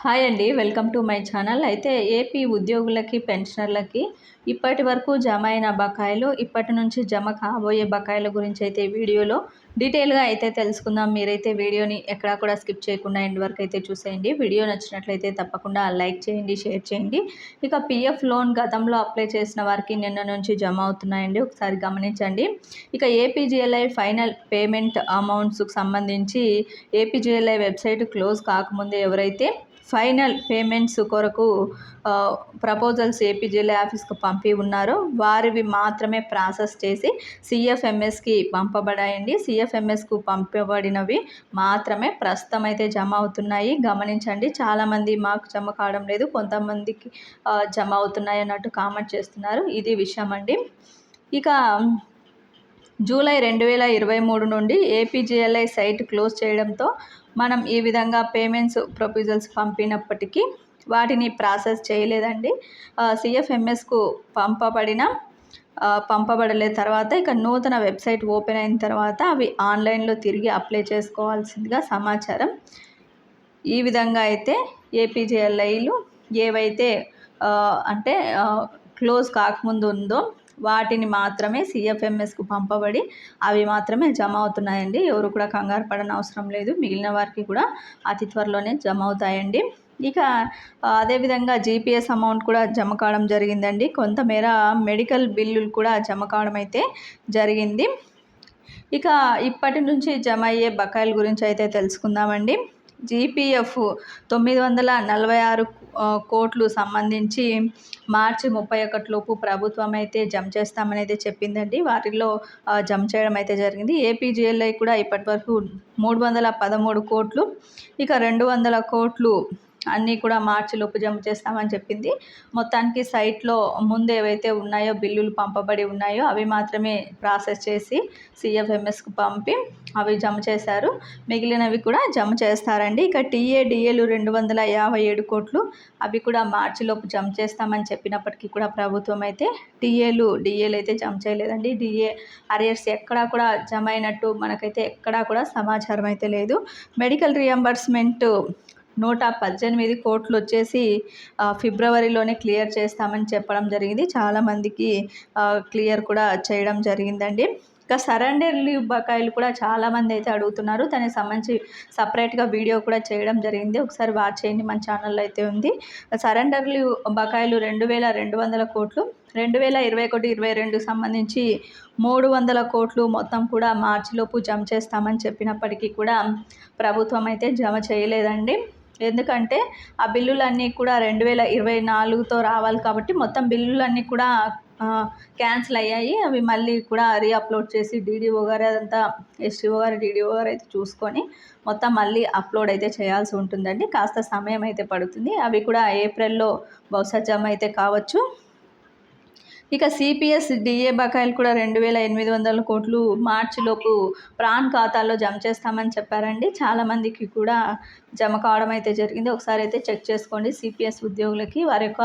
Hi అండి. Welcome to my channel. అయితే AP ఉద్యోగులకి, పెన్షనర్లకి ఇప్పటి వరకు జమ అయిన బకాయిలు, ఇప్పటి నుంచి జమ కాబోయే బకాయిల గురించి అయితే ఈ వీడియోలో డీటెయిల్‌గా అయితే తెలుసుకుందాం. మీరైతే వీడియోని ఎక్కడా కూడా స్కిప్ చేయకుండా ఎండ్ వరకు అయితే చూసేయండి. వీడియో నచ్చినట్లయితే తప్పకుండా లైక్ చేయండి, షేర్ చేయండి. ఇక పీఎఫ్ లోన్ గతంలో అప్లై చేసిన వారికి నిన్న నుంచి జమ అవుతున్నాయండి. ఒకసారి గమనించండి. ఇక ఏపీజీఎల్ఐ ఫైనల్ పేమెంట్ అమౌంట్స్‌కు సంబంధించి ఏపీజీఎల్ఐ వెబ్‌సైట్ క్లోజ్ కాకముందే ఎవరైతే ఫైనల్ పేమెంట్స్ కొరకు ప్రపోజల్స్ ఏపీజీఎల్ఐ ఆఫీస్‌కు పంపి ఉన్నారో వారివి మాత్రమే ప్రాసెస్ చేసి సిఎఫ్ఎంఎస్‌కి పంపబడాయండి. సిఎఫ్ఎంఎస్‌కు పంపబడినవి మాత్రమే ప్రస్తుతం అయితే జమ అవుతున్నాయి. గమనించండి. చాలామంది మాకు జమ కావడం లేదు, కొంతమందికి జమ అవుతున్నాయి అన్నట్టు కామెంట్ చేస్తున్నారు. ఇది విషయం అండి. ఇక జూలై 2023 నుండి ఏపీజీఎల్ఐ సైట్ క్లోజ్ చేయడంతో మనం ఈ విధంగా పేమెంట్స్ ప్రపోజల్స్ పంపినప్పటికీ వాటిని ప్రాసెస్ చేయలేదండి. సిఎఫ్ఎంఎస్కు పంపబడలే తర్వాత ఇక నూతన వెబ్సైట్ ఓపెన్ అయిన తర్వాత అవి ఆన్లైన్లో తిరిగి అప్లై చేసుకోవాల్సిందిగా సమాచారం. ఈ విధంగా అయితే ఏపీజీఎల్ఐలు ఏవైతే అంటే క్లోజ్ కాకముందు ఉందో వాటిని మాత్రమే సిఎఫ్ఎంఎస్కు పంపబడి అవి మాత్రమే జమ అవుతున్నాయండి. ఎవరు కూడా కంగారు పడని అవసరం లేదు. మిగిలిన వారికి కూడా అతి త్వరలోనే జమ అవుతాయండి. ఇక అదేవిధంగా జీపీఎస్ అమౌంట్ కూడా జమ కావడం జరిగిందండి. కొంతమేర మెడికల్ బిల్లులు కూడా జమ కావడం అయితే జరిగింది. ఇక ఇప్పటి నుంచి జమ అయ్యే బకాయిల గురించి అయితే తెలుసుకుందామండి. జీపీఎఫ్ 946 కోట్లు సంబంధించి మార్చి 31 లోపు ప్రభుత్వం అయితే జమ చేస్తామనేది చెప్పిందండి. వాటిల్లో జమ చేయడం అయితే జరిగింది. ఏపీజీఎల్ఐ కూడా ఇప్పటి వరకు 313 కోట్లు, ఇక 200 కోట్లు అన్నీ కూడా మార్చిలోపు జమ చేస్తామని చెప్పింది. మొత్తానికి సైట్లో ముందు ఏవైతే ఉన్నాయో బిల్లులు పంపబడి ఉన్నాయో అవి మాత్రమే ప్రాసెస్ చేసి సిఎఫ్ఎంఎస్కు పంపి అవి జమ చేశారు. మిగిలినవి కూడా జమ చేస్తారండి. ఇక టీఏడిఏలు 257 కోట్లు అవి కూడా మార్చిలోపు జమ చేస్తామని చెప్పినప్పటికీ కూడా ప్రభుత్వం అయితే డిఏలు అయితే జమ చేయలేదండి. డిఏ అరియర్స్ ఎక్కడా కూడా జమ అయినట్టు మనకైతే ఎక్కడా కూడా సమాచారం అయితే లేదు. మెడికల్ రియంబర్స్మెంట్ 118 కోట్లు వచ్చేసి ఫిబ్రవరిలోనే క్లియర్ చేస్తామని చెప్పడం జరిగింది. చాలామందికి క్లియర్ కూడా చేయడం జరిగిందండి. ఇక సరెండర్ లీవ్ బకాయిలు కూడా చాలామంది అయితే అడుగుతున్నారు. దానికి సంబంధించి సపరేట్గా వీడియో కూడా చేయడం జరిగింది. ఒకసారి వాచ్ చేయండి, మన ఛానల్లో అయితే ఉంది. సరెండర్ లీవ్ బకాయిలు 2200 కోట్లు, 2021-22 సంబంధించి 300 కోట్లు మొత్తం కూడా మార్చిలోపు జమ చేస్తామని చెప్పినప్పటికీ కూడా ప్రభుత్వం అయితే జమ చేయలేదండి. ఎందుకంటే ఆ బిల్లులన్నీ కూడా 2024తో రావాలి కాబట్టి మొత్తం బిల్లులన్నీ కూడా క్యాన్సిల్ అయ్యాయి. అవి మళ్ళీ కూడా రీఅప్లోడ్ చేసి డీడీఓ గారు అదంతా ఎస్టీఓ గారు డీడీఓ గారు అయితే చూసుకొని మొత్తం మళ్ళీ అప్లోడ్ అయితే చేయాల్సి ఉంటుందండి. కాస్త సమయం అయితే పడుతుంది. అవి కూడా ఏప్రిల్లో బహుశా జమ అయితే కావచ్చు. ఇక సిపిఎస్ డిఏ బకాయిలు కూడా 2800 కోట్లు మార్చిలోపు ప్రాన్ ఖాతాల్లో జమ చేస్తామని చెప్పారండి. చాలామందికి కూడా జమ కావడం అయితే జరిగింది. ఒకసారి అయితే చెక్ చేసుకోండి. సిపిఎస్ ఉద్యోగులకి వారి యొక్క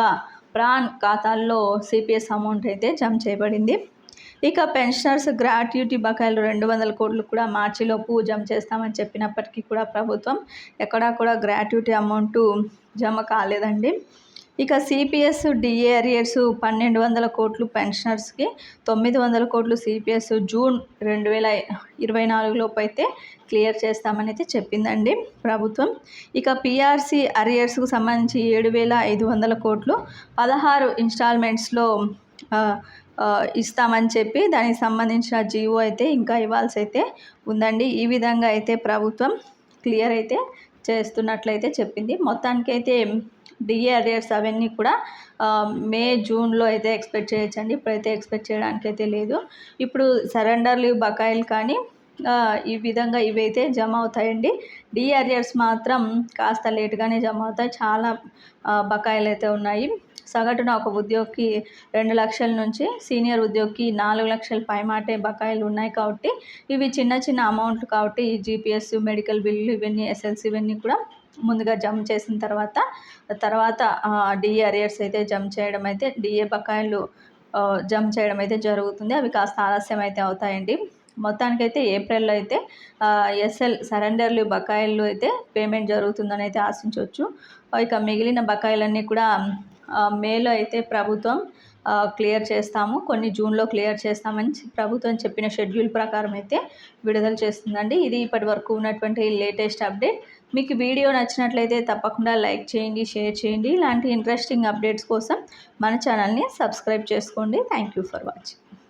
ప్రాన్ ఖాతాల్లో సిపిఎస్ అమౌంట్ అయితే జమ చేయబడింది. ఇక పెన్షనర్స్ గ్రాట్యుటీ బకాయిలు 200 కోట్లు కూడా మార్చిలోపు జమ చేస్తామని చెప్పినప్పటికీ కూడా ప్రభుత్వం ఎక్కడా కూడా గ్రాట్యుటీ అమౌంట్ జమ కాలేదండి. ఇక సిపిఎస్ డిఏ అరియర్స్ 1200 కోట్లు పెన్షనర్స్కి, 900 కోట్లు సిపిఎస్ జూన్ 2024 లోపు అయితే క్లియర్ చేస్తామని అయితే చెప్పిందండి ప్రభుత్వం. ఇక పిఆర్సి అరియర్స్కు సంబంధించి 7500 కోట్లు 16 ఇన్స్టాల్మెంట్స్లో ఇస్తామని చెప్పి దానికి సంబంధించిన జీవో అయితే ఇంకా ఇవ్వాల్సి అయితే ఉందండి. ఈ విధంగా అయితే ప్రభుత్వం క్లియర్ అయితే చేస్తున్నట్లయితే చెప్పింది. మొత్తానికైతే డిఏ అరియర్స్ అవన్నీ కూడా మే జూన్లో అయితే ఎక్స్పెక్ట్ చేయొచ్చండి. ఇప్పుడైతే ఎక్స్పెక్ట్ చేయడానికి అయితే లేదు. ఇప్పుడు సరెండర్ లీవ్ బకాయిలు కానీ ఈ విధంగా ఇవైతే జమ అవుతాయండి. డిఏ అరియర్స్ మాత్రం కాస్త లేటుగానే జమ అవుతాయి. చాలా బకాయిలు అయితే ఉన్నాయి. సగటున ఒక ఉద్యోగికి 2 లక్షల నుంచి సీనియర్ ఉద్యోగికి 4 లక్షల పైమాటే బకాయిలు ఉన్నాయి కాబట్టి ఇవి చిన్న చిన్న అమౌంట్ కాబట్టి ఈ జీపీఎస్, మెడికల్ బిల్లు ఇవన్నీ, ఎస్ఎల్సి ఇవన్నీ కూడా ముందుగా జమ చేసిన తర్వాత డిఏ అరియర్స్ అయితే జమ చేయడం అయితే డిఏ బకాయిలు జమ చేయడం అయితే జరుగుతుంది. అవి కాస్త ఆలస్యం అయితే అవుతాయండి. మొత్తానికైతే ఏప్రిల్లో అయితే ఎస్ఎల్ సరెండర్లు బకాయిలు అయితే పేమెంట్ జరుగుతుందని అయితే ఆశించవచ్చు. ఇక మిగిలిన బకాయిలన్నీ కూడా మేలో అయితే ప్రభుత్వం క్లియర్ చేస్తాము, కొన్ని జూన్లో క్లియర్ చేస్తామని ప్రభుత్వం చెప్పిన షెడ్యూల్ ప్రకారం అయితే విడుదల చేస్తుందండి. ఇది ఇప్పటి వరకు ఉన్నటువంటి లేటెస్ట్ అప్డేట్. మీకు వీడియో నచ్చినట్లయితే తప్పకుండా లైక్ చేయండి, షేర్ చేయండి. ఇలాంటి ఇంట్రెస్టింగ్ అప్డేట్స్ కోసం మన ఛానల్ని సబ్స్క్రైబ్ చేసుకోండి. Thank you for watching.